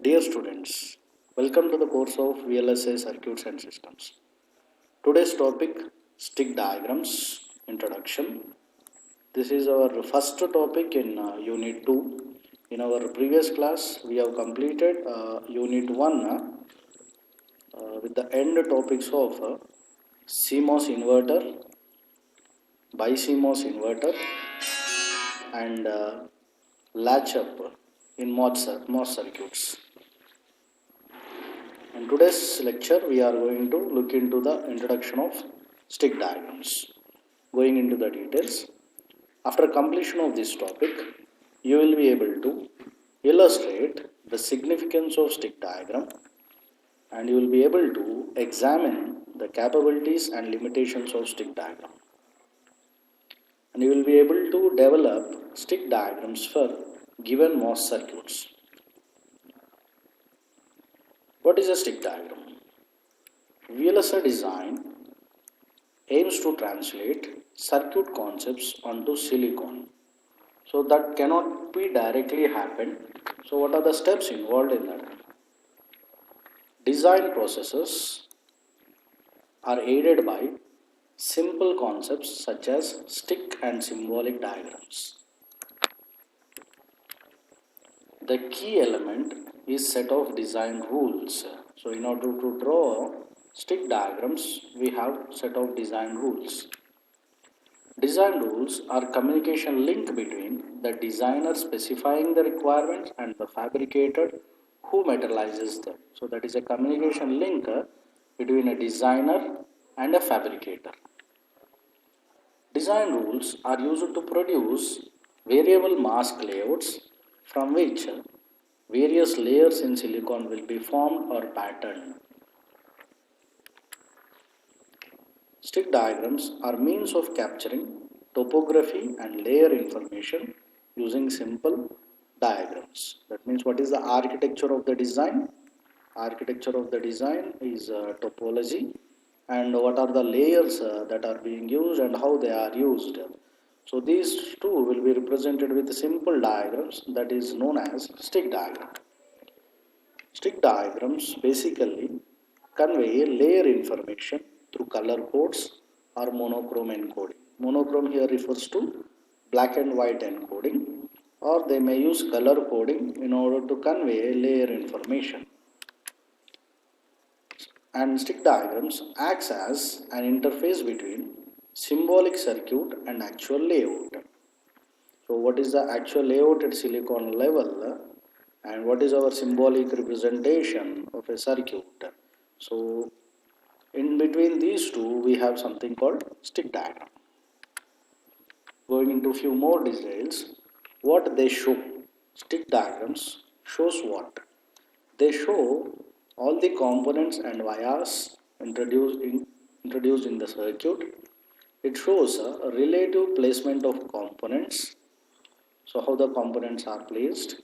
Dear students, welcome to the course of VLSI Circuits and Systems. Today's topic, stick diagrams, introduction. This is our first topic in Unit 2. In our previous class, we have completed Unit 1 with the end topics of CMOS inverter, BiCMOS inverter, and latch up in MOS circuits. In today's lecture, we are going to look into the introduction of stick diagrams. Going into the details, after completion of this topic, you will be able to illustrate the significance of stick diagram, and you will be able to examine the capabilities and limitations of stick diagram. And you will be able to develop stick diagrams for given MOS circuits. What is a stick diagram? VLSI design aims to translate circuit concepts onto silicon. So that cannot be directly happen. So what are the steps involved in that? Design processes are aided by simple concepts such as stick and symbolic diagrams. The key element is set of design rules. So in order to draw stick diagrams, we have set of design rules. Design rules are communication link between the designer specifying the requirements and the fabricator who materializes them. So that is a communication link between a designer and a fabricator. Design rules are used to produce variable mask layouts from which various layers in silicon will be formed or patterned. Stick diagrams are means of capturing topography and layer information using simple diagrams. That means what is the architecture of the design? Architecture of the design is topology, and what are the layers that are being used and how they are used. So these two will be represented with simple diagrams, that is known as stick diagram. Stick diagrams basically convey layer information through color codes or monochrome encoding. Monochrome here refers to black and white encoding, or they may use color coding in order to convey layer information. And stick diagrams acts as an interface between symbolic circuit and actual layout. So what is the actual layout at silicon level and what is our symbolic representation of a circuit? So in between these two we have something called stick diagram. Going into few more details, what they show. Stick diagrams shows what? They show all the components and vias introduced in the circuit. It shows a relative placement of components, so how the components are placed,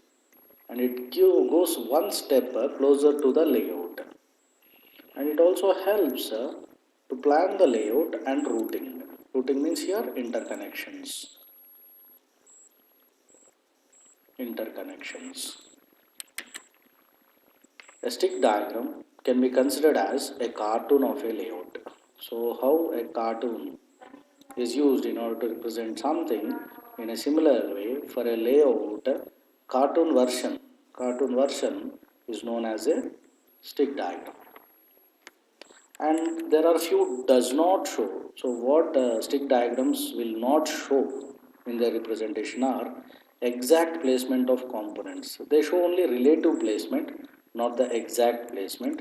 and it goes one step closer to the layout. And it also helps to plan the layout and routing. Routing means here interconnections. A stick diagram can be considered as a cartoon of a layout. So how a cartoon is used in order to represent something, in a similar way for a layout, cartoon version is known as a stick diagram. And there are few does not show. So what stick diagrams will not show in their representation are exact placement of components. They show only relative placement, not the exact placement.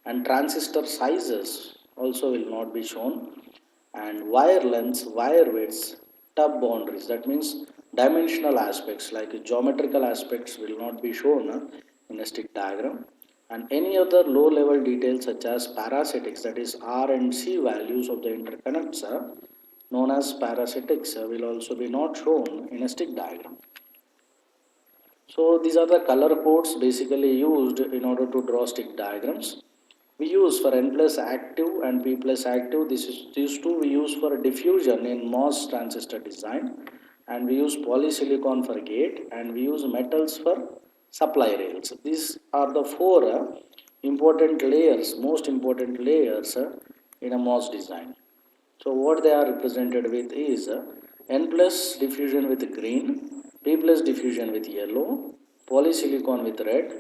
And transistor sizes also will not be shown. And wire lengths, wire widths, tub boundaries, that means dimensional aspects like geometrical aspects will not be shown in a stick diagram. And any other low level details such as parasitics, that is R and C values of the interconnects known as parasitics will also be not shown in a stick diagram. So these are the color codes basically used in order to draw stick diagrams. We use for N plus active and P plus active. These two we use for diffusion in MOS transistor design, and we use polysilicon for gate, and we use metals for supply rails. These are the four important layers, most important layers in a MOS design. So what they are represented with is N plus diffusion with green, P plus diffusion with yellow, polysilicon with red,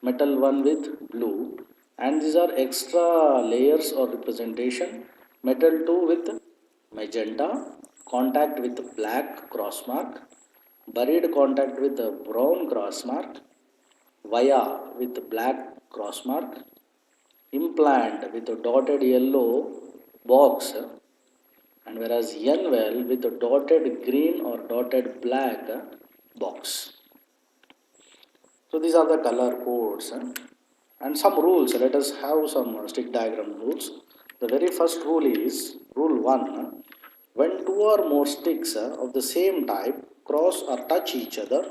metal 1 with blue, and these are extra layers or representation. Metal 2 with magenta, contact with black cross mark, buried contact with a brown cross mark, via with black cross mark, implant with a dotted yellow box, and whereas N well with a dotted green or dotted black box. So these are the color codes and some rules. Let us have some stick diagram rules. The very first rule is rule 1. When two or more sticks of the same type cross or touch each other,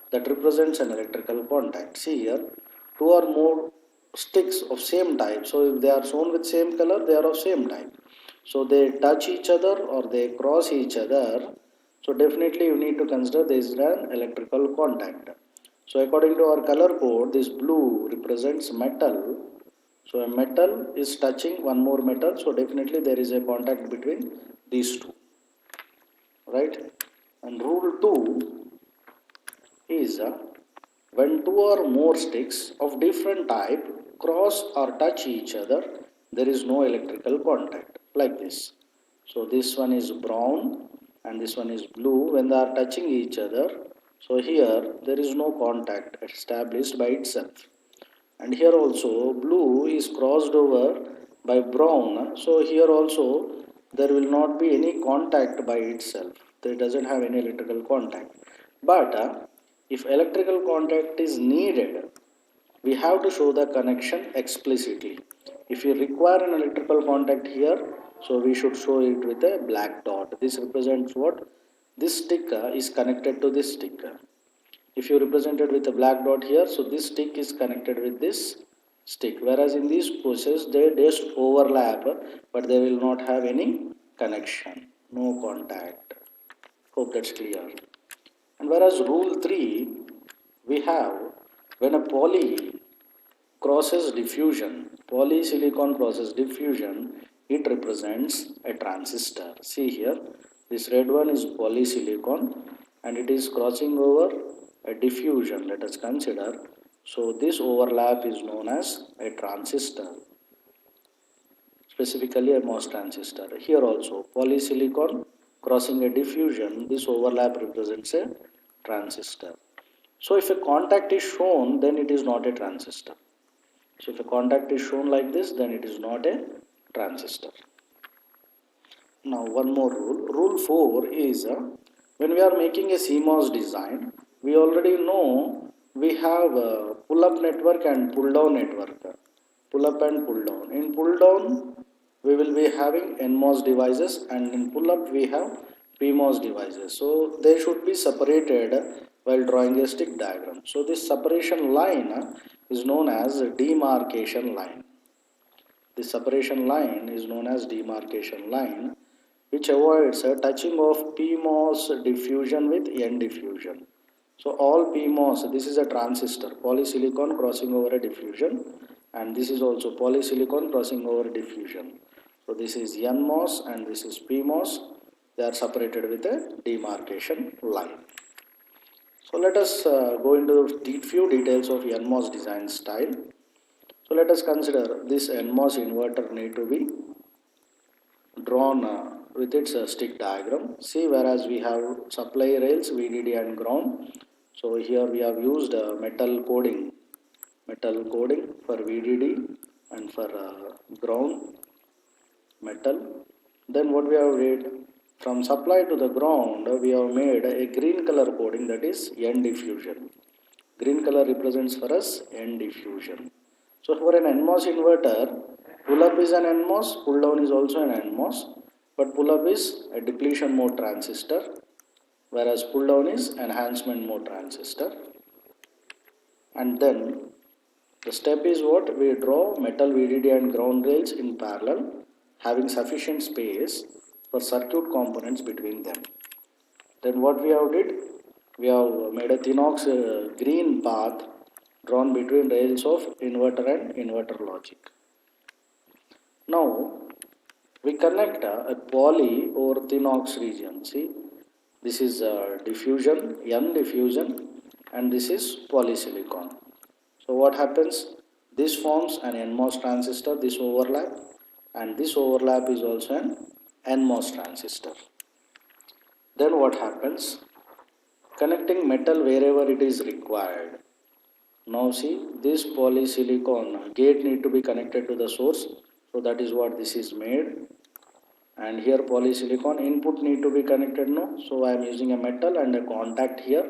that represents an electrical contact. See here, two or more sticks of same type. So if they are shown with same color, they are of same type. So they touch each other or they cross each other. So definitely you need to consider there is an electrical contact. So according to our color code, this blue represents metal. So a metal is touching one more metal. So definitely there is a contact between these two. Right? And rule 2 is when two or more sticks of different type cross or touch each other, there is no electrical contact like this. So this one is brown and this one is blue. When they are touching each other, so here there is no contact established by itself. And here also blue is crossed over by brown. So here also there will not be any contact by itself. There doesn't have any electrical contact. But if electrical contact is needed, we have to show the connection explicitly. If you require an electrical contact here, so we should show it with a black dot. This represents what? This stick is connected to this stick. If you represent it with a black dot here, so this stick is connected with this stick. Whereas in this process, they just overlap, but they will not have any connection, no contact. Hope that's clear. And whereas rule 3, we have when a polysilicon crosses diffusion, it represents a transistor. See here, this red one is polysilicon and it is crossing over a diffusion. Let us consider. So this overlap is known as a transistor, specifically a MOS transistor. Here also polysilicon crossing a diffusion, this overlap represents a transistor. So if a contact is shown, then it is not a transistor. So if a contact is shown like this, then it is not a transistor. Now one more rule. Rule 4 is when we are making a CMOS design, we already know we have a pull-up network and pull-down network. Pull-up and pull-down. In pull-down, we will be having NMOS devices, and in pull-up we have PMOS devices. So they should be separated while drawing a stick diagram. So this separation line is known as demarcation line. This separation line is known as demarcation line, which avoids a touching of PMOS diffusion with N diffusion. So all PMOS, this is a transistor, polysilicon crossing over a diffusion, and this is also polysilicon crossing over diffusion. So this is NMOS and this is PMOS. They are separated with a demarcation line. So let us go into few details of NMOS design style. So let us consider this NMOS inverter need to be drawn with its stick diagram. See, whereas we have supply rails, VDD and ground. So here we have used metal coding for VDD and for ground metal. Then what we have did, from supply to the ground, we have made a green color coding, that is N diffusion. Green color represents for us N diffusion. So for an NMOS inverter, pull-up is an NMOS, pull-down is also an NMOS, but pull-up is a depletion mode transistor, whereas pull-down is enhancement mode transistor. And then the step is what? We draw metal VDD and ground rails in parallel, having sufficient space for circuit components between them. Then what we have did? we have made a Thinox green path drawn between rails of inverter and inverter logic. Now we connect a poly over Thinox region. See, this is diffusion, N diffusion, and this is polysilicon. So what happens? This forms an NMOS transistor, this overlap, and this overlap is also an NMOS transistor. Then what happens? Connecting metal wherever it is required. Now see, this polysilicon gate need to be connected to the source. So that is what this is made. And here polysilicon input need to be connected, no. So I am using a metal and a contact here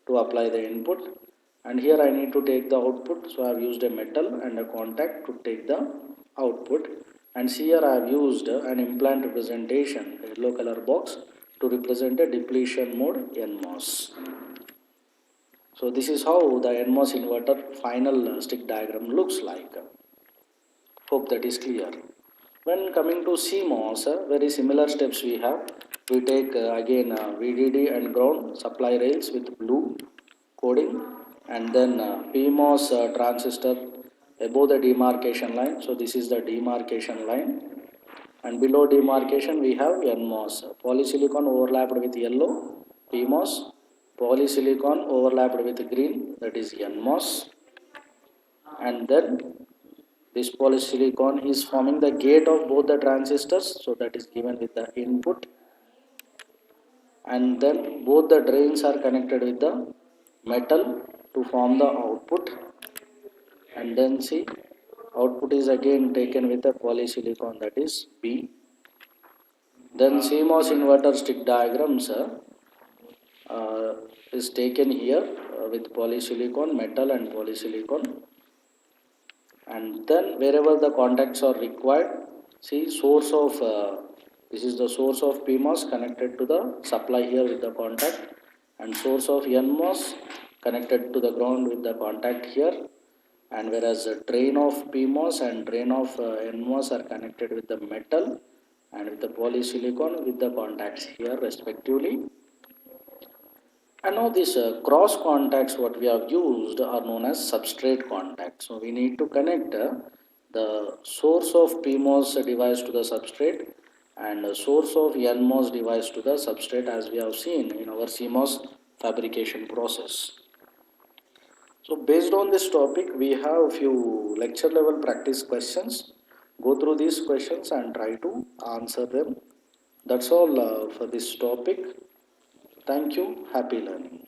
to apply the input. And here I need to take the output. So I have used a metal and a contact to take the output. And see here I have used an implant representation, a yellow color box, to represent a depletion mode NMOS. So this is how the NMOS inverter final stick diagram looks like. Hope that is clear. When coming to CMOS, very similar steps we have. We take again VDD and ground supply rails with blue coding, and then PMOS transistor above the demarcation line. So this is the demarcation line, and below demarcation we have NMOS. Polysilicon overlapped with yellow, PMOS. Polysilicon overlapped with green, that is NMOS. And then this polysilicon is forming the gate of both the transistors, so that is given with the input. And then both the drains are connected with the metal to form the output. And then see, output is again taken with the polysilicon, that is B. Then CMOS inverter stick diagrams is taken here with polysilicon, metal and polysilicon. And then wherever the contacts are required, see source of this is the source of PMOS connected to the supply here with the contact, and source of NMOS connected to the ground with the contact here, and whereas the drain of PMOS and drain of NMOS are connected with the metal and with the polysilicon with the contacts here respectively. And now these cross contacts what we have used are known as substrate contacts. So we need to connect the source of PMOS device to the substrate and the source of NMOS device to the substrate, as we have seen in our CMOS fabrication process. So based on this topic, we have a few lecture level practice questions. Go through these questions and try to answer them. That's all for this topic. Thank you. Happy learning.